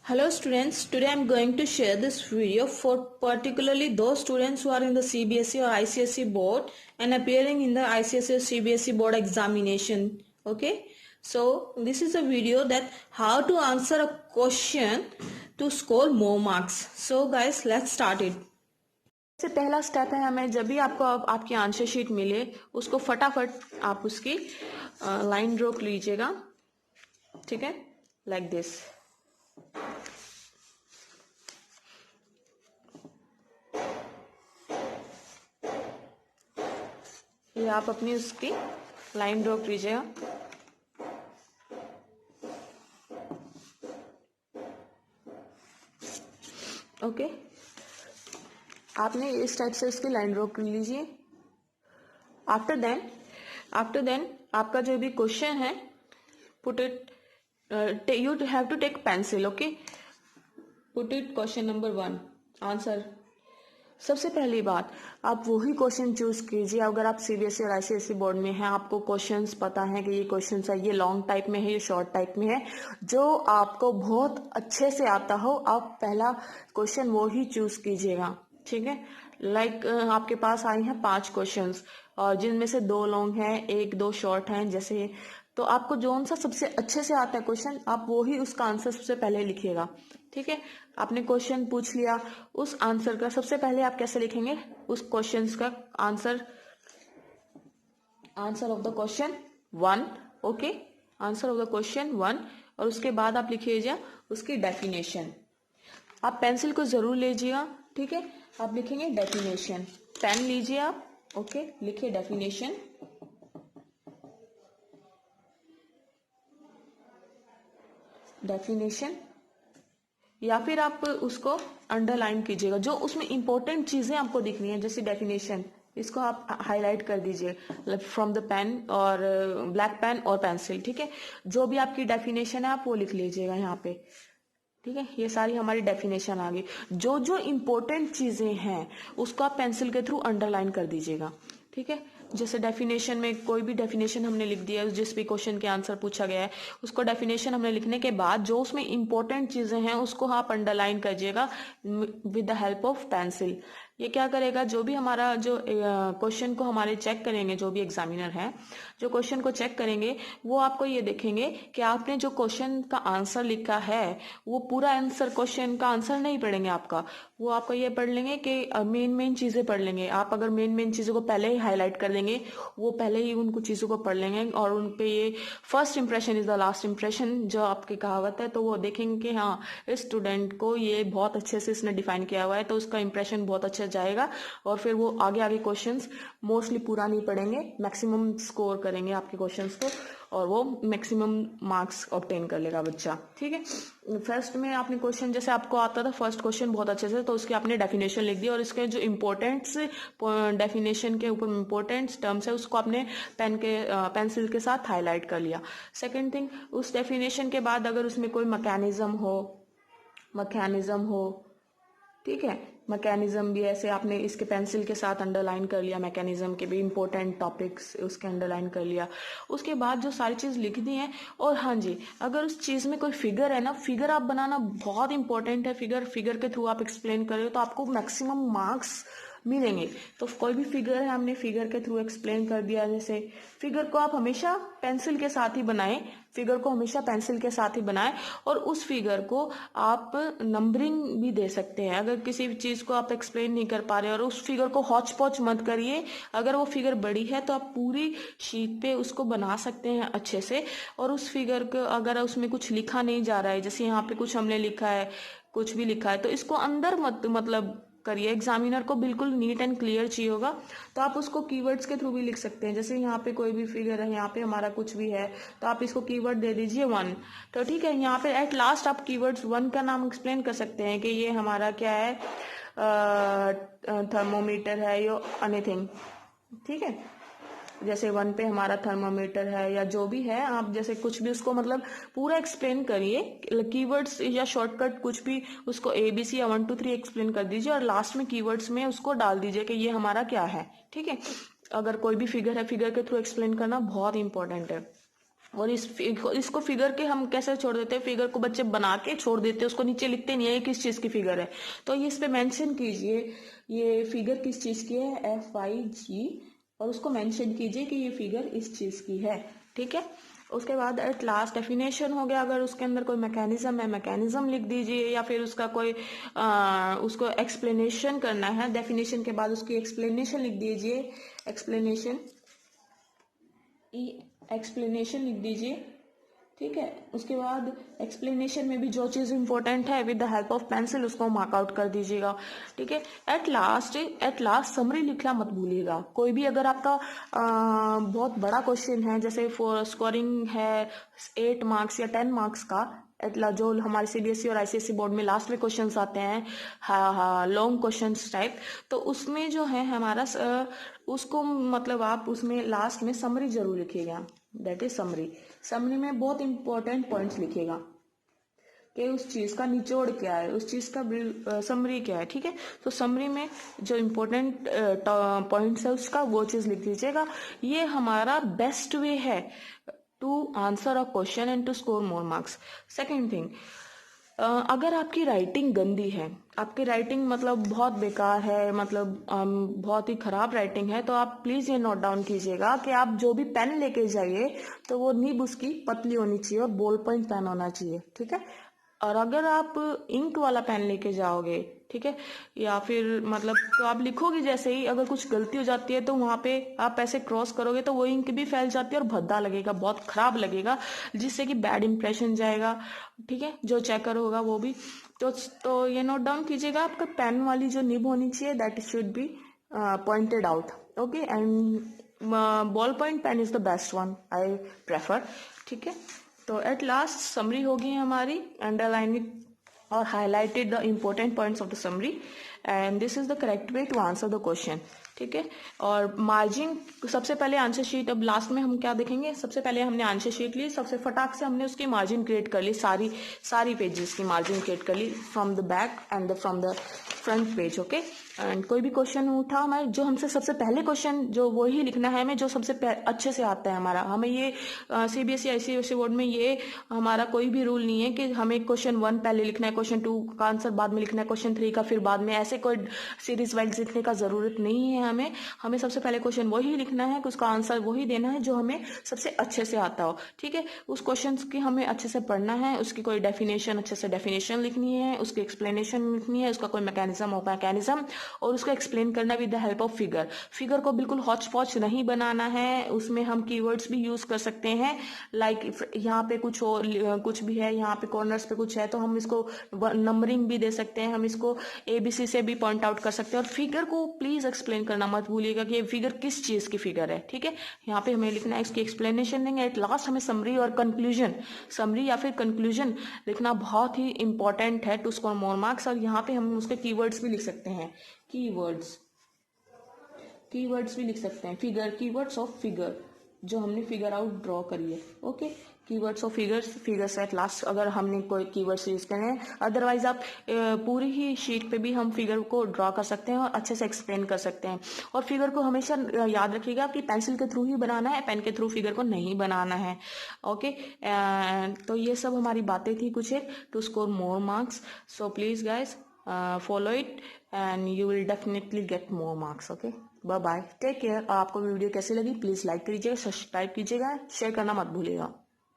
Hello students, today I am going to share this video for particularly those students who are in the CBSE or ICSE board and appearing in the ICSE or CBSE board examination. Okay, so this is a video that how to answer a question to score more marks. So guys, let's start it. सबसे पहला step है, हमें जब भी आपको आपकी answer sheet मिले उसको फटाफट आप उसकी लाइन ड्रॉ लीजिएगा. ठीक है, लाइक दिस. ये आप अपनी उसकी लाइन ड्रॉ कीजिएगा. ओके, आपने इस टाइप से उसकी लाइन ड्रॉ कर लीजिए. आफ्टर देन आपका जो भी क्वेश्चन है, put it, you have to take pencil. Okay, put it question number 1 answer. सबसे पहली बात, आप वही क्वेश्चन चूज कीजिए. अगर आप सीबीएसई और आईसीएसई बोर्ड में हैं, आपको क्वेश्चंस पता है कि ये क्वेश्चंस है, ये लॉन्ग टाइप में है, ये शॉर्ट टाइप में है, जो आपको बहुत अच्छे से आता हो, आप पहला क्वेश्चन वो ही चूज कीजिएगा. ठीक है, लाइक आपके पास आए हैं 5 क्वेश्चंस और जिनमें से 2 लॉन्ग हैं, 1-2 शॉर्ट हैं जैसे. तो आपको जो सा सबसे अच्छे से आता है क्वेश्चन, आप वो ही उसका आंसर सबसे पहले लिखिएगा. ठीक है, आपने क्वेश्चन पूछ लिया, उस आंसर का सबसे पहले आप कैसे लिखेंगे, उस क्वेश्चन का answer of the question 1. Okay, answer of the question 1. और उसके बाद आप लिखिएगा उसकी डेफिनेशन. आप पेंसिल को जरूर लीजिएगा. ठीक है, आप लिखेंगे डेफिनेशन. पेन लीजिए आप. ओके, लिखिए डेफिनेशन. या फिर आप उसको अंडरलाइन कीजिएगा. जो उसमें इंपॉर्टेंट चीजें आपको दिखनी है, जैसे डेफिनेशन, इसको आप हाईलाइट कर दीजिए फ्रॉम द पेन और ब्लैक पेन और पेंसिल. ठीक है, जो भी आपकी डेफिनेशन है आप वो लिख लीजिएगा यहाँ पे. ठीक है, ये सारी हमारी डेफिनेशन आ गई. जो जो इंपॉर्टेंट चीजें हैं उसको आप पेंसिल के थ्रू अंडरलाइन कर दीजिएगा. ठीक है, जैसे डेफिनेशन में कोई भी डेफिनेशन हमने लिख दिया, जिस भी क्वेश्चन के आंसर पूछा गया है उसको डेफिनेशन हमने लिखने के बाद जो उसमें इंपॉर्टेंट चीजें हैं उसको आप अंडरलाइन कीजिएगा with the help of pencil. ये क्या करेगा, जो भी हमारा जो क्वेश्चन को हमारे चेक करेंगे, जो भी एग्जामिनर है जो क्वेश्चन को चेक करेंगे, वो आपको ये देखेंगे कि आपने जो क्वेश्चन का आंसर लिखा है वो पूरा आंसर, क्वेश्चन का आंसर नहीं पढ़ेंगे आपका, वो आपको ये पढ़ लेंगे कि मेन चीजें पढ़ लेंगे. आप अगर मेन चीजों को पहले ही हाईलाइट कर देंगे, वो पहले ही उनको चीजों को पढ़ लेंगे और उन पे ये first impression is the last impression जो आपकी कहावत है, तो वो देखेंगे कि हाँ, इस स्टूडेंट को ये बहुत अच्छे से इसने डिफाइन किया हुआ है, तो उसका इंप्रेशन बहुत अच्छा जाएगा. और फिर वो आगे क्वेश्चंस मोस्टली पूरा नहीं पढ़ेंगे, मैक्सिमम स्कोर करेंगे आपके क्वेश्चंस को और वो मैक्सिमम मार्क्स ऑब्टेन कर लेगा बच्चा. ठीक है, फर्स्ट में आपने क्वेश्चन जैसे आपको आता था फर्स्ट क्वेश्चन बहुत अच्छे से, तो उसकी आपने डेफिनेशन लिख दी और इसके जो इम्पोर्टेंट्स डेफिनेशन के ऊपर इम्पोर्टेंट टर्म्स है उसको आपने पेंसिल के साथ हाईलाइट कर लिया. सेकेंड थिंग, उस डेफिनेशन के बाद अगर उसमें कोई मैकेनिज्म हो, ठीक है, मैकेनिज्म भी ऐसे आपने इसके पेंसिल के साथ अंडरलाइन कर लिया, मैकेनिज्म के भी इंपॉर्टेंट टॉपिक्स उसके अंडरलाइन कर लिया. उसके बाद जो सारी चीज लिख दी है, और हाँ जी, अगर उस चीज में कोई फिगर है ना, फिगर आप बनाना बहुत इंपॉर्टेंट है. फिगर के थ्रू आप एक्सप्लेन करें तो आपको मैक्सिमम मार्क्स मिलेंगे. तो कोई भी फिगर है, हमने फिगर के थ्रू एक्सप्लेन कर दिया. जैसे फिगर को आप हमेशा पेंसिल के साथ ही बनाएं, और उस फिगर को आप नंबरिंग भी दे सकते हैं. अगर किसी चीज को आप एक्सप्लेन नहीं कर पा रहे और उस फिगर को हौच पौच मत करिए. अगर वो फिगर बड़ी है तो आप पूरी शीट पे उसको बना सकते हैं अच्छे से. और उस फिगर को अगर उसमें कुछ लिखा नहीं जा रहा है, जैसे यहाँ पे कुछ हमने लिखा है, कुछ भी लिखा है, तो इसको अंदर मतलब करिए. एग्जामिनर को बिल्कुल नीट एंड क्लियर चाहिए होगा, तो आप उसको कीवर्ड्स के थ्रू भी लिख सकते हैं. जैसे यहाँ पे कोई भी फिगर है, यहाँ पे हमारा कुछ भी है, तो आप इसको कीवर्ड दे दीजिए 1. तो ठीक है, यहाँ पे एट लास्ट आप कीवर्ड्स 1 का नाम एक्सप्लेन कर सकते हैं कि ये हमारा क्या है, थर्मोमीटर है या एनीथिंग. ठीक है, जैसे 1 पे हमारा थर्मामीटर है या जो भी है, आप जैसे कुछ भी उसको मतलब पूरा एक्सप्लेन करिए. कीवर्ड्स या शॉर्टकट कुछ भी उसको ABC या 1 2 3 एक्सप्लेन कर दीजिए और लास्ट में कीवर्ड्स में उसको डाल दीजिए कि ये हमारा क्या है. ठीक है, अगर कोई भी फिगर है, फिगर के थ्रू एक्सप्लेन करना बहुत इंपॉर्टेंट है. और इसको फिगर के हम कैसे छोड़ देते हैं, फिगर को बच्चे बना के छोड़ देते हैं, उसको नीचे लिखते नहीं है किस चीज की फिगर है। तो ये इस पे मेंशन कीजिए ये फिगर किस चीज की है, FIG, और उसको मेंशन कीजिए कि ये फिगर इस चीज की है, ठीक है। उसके बाद एट लास्ट डेफिनेशन हो गया, अगर उसके अंदर कोई मैकेनिज्म है मैकेनिज्म लिख दीजिए, या फिर उसका कोई उसको एक्सप्लेनेशन करना है, डेफिनेशन के बाद उसकी एक्सप्लेनेशन लिख दीजिए, एक्सप्लेनेशन लिख दीजिए, ठीक है। उसके बाद एक्सप्लेनेशन में भी जो चीज़ इंपॉर्टेंट है with the help of pencil उसको मार्क आउट कर दीजिएगा, ठीक है। एट लास्ट समरी लिखना मत भूलिएगा। कोई भी अगर आपका बहुत बड़ा क्वेश्चन है, जैसे फॉर स्कोरिंग है 8 मार्क्स या 10 मार्क्स का, जो हमारे CBSE और ICSE बोर्ड में लास्ट में क्वेश्चंस आते हैं लॉन्ग क्वेश्चंस टाइप, तो उसमें जो है हमारा उसको मतलब आप उसमें लास्ट में समरी जरूर लिखिएगा, दैट इज समरी में बहुत इंपॉर्टेंट पॉइंट्स लिखिएगा कि उस चीज का निचोड़ क्या है, उस चीज का समरी क्या है, ठीक है। तो समरी में जो इम्पोर्टेंट पॉइंट्स है उसका वो चीज लिख दीजिएगा। ये हमारा बेस्ट वे है to answer a question and to score more marks. Second thing, अगर आपकी राइटिंग गंदी है, आपकी राइटिंग मतलब बहुत बेकार है, मतलब बहुत ही खराब राइटिंग है, तो आप प्लीज ये नोट डाउन कीजिएगा कि आप जो भी पेन लेके जाइए तो वो निब उसकी पतली होनी चाहिए और बॉल पॉइंट पेन होना चाहिए, ठीक है। और अगर आप इंक वाला पेन लेके जाओगे, ठीक है, या फिर मतलब तो आप लिखोगे जैसे ही अगर कुछ गलती हो जाती है तो वहां पे आप ऐसे क्रॉस करोगे तो वो इंक भी फैल जाती है और भद्दा लगेगा, बहुत खराब लगेगा, जिससे कि बैड इंप्रेशन जाएगा, ठीक है, जो चेकर होगा वो भी। तो ये नोट डाउन कीजिएगा, आपका पेन वाली जो निब होनी चाहिए that should be pointed out, okay. And ball point pen is the best one I prefer, ठीक है। तो एट लास्ट समरी होगी हमारी, अंडरलाइन इट और highlighted the important points of the summary, and this is the correct way to answer the question, ठीक है। और margin सबसे पहले आंसर शीट, अब लास्ट में हम क्या देखेंगे, सबसे पहले हमने आंसर शीट ली, सबसे फटाक से हमने उसकी मार्जिन क्रिएट कर ली, सारी पेजेस की मार्जिन क्रिएट कर ली from the back end from the front page, okay. And कोई भी क्वेश्चन उठा हमारे, जो हमसे सबसे पहले क्वेश्चन जो वही लिखना है हमें, जो सबसे अच्छे से आता है हमारा, हमें ये CBSE ICSE बोर्ड में ये हमारा कोई भी रूल नहीं है कि हमें क्वेश्चन 1 पहले लिखना है, क्वेश्चन 2 का आंसर बाद में लिखना है, क्वेश्चन 3 का फिर बाद में, ऐसे कोई सीरीज वाइज लिखने का जरूरत नहीं है हमें सबसे पहले क्वेश्चन वही लिखना है, उसका आंसर वही देना है जो हमें सबसे अच्छे से आता हो, ठीक है। उस क्वेश्चन की हमें अच्छे से पढ़ना है, उसकी कोई डेफिनेशन अच्छे से डेफिनेशन लिखनी है, उसकी एक्सप्लेनेशन लिखनी है, उसका कोई मैकेनिज्म हो मैकेनिज्म, और उसको एक्सप्लेन करना with the help of figure को बिल्कुल हॉच पॉच नहीं बनाना है, उसमें हम कीवर्ड्स भी यूज कर सकते हैं, लाइक यहाँ पे कुछ हो कुछ भी है, यहाँ पे कॉर्नर्स पे कुछ है तो हम इसको नंबरिंग भी दे सकते हैं, हम इसको ABC से भी पॉइंट आउट कर सकते हैं। और फिगर को प्लीज एक्सप्लेन करना मत भूलिएगा कि ये फिगर किस चीज की फिगर है, ठीक है। यहाँ पे हमें लिखना है, इसकी एक्सप्लेनेशन देंगे, एट लास्ट हमें समरी और कंक्लूजन, समरी या फिर कंक्लूजन लिखना बहुत ही इंपॉर्टेंट है टू स्कोर मोर मार्क्स। और यहाँ पे हम उसके कीवर्ड्स भी लिख सकते हैं, कीवर्ड्स भी लिख सकते हैं, कीवर्ड्स ऑफ फिगर जो हमने फिगर आउट ड्रॉ करी है, okay. Keywords of figures at last अगर हमने कोई कीवर्ड्स यूज करने हैं, अदरवाइज आप पूरी ही शीट पे भी हम फिगर को ड्रॉ कर सकते हैं और अच्छे से एक्सप्लेन कर सकते हैं। और फिगर को हमेशा याद रखिएगा कि पेंसिल के थ्रू ही बनाना है, पेन के थ्रू फिगर को नहीं बनाना है, ओके। तो ये सब हमारी बातें थी कुछ एक to score more marks, so please guys follow it and you will definitely get more marks, okay. Bye bye, take care. आपको वीडियो कैसी लगी प्लीज लाइक कीजिएगा, सब्सक्राइब कीजिएगा, शेयर करना मत भूलिएगा।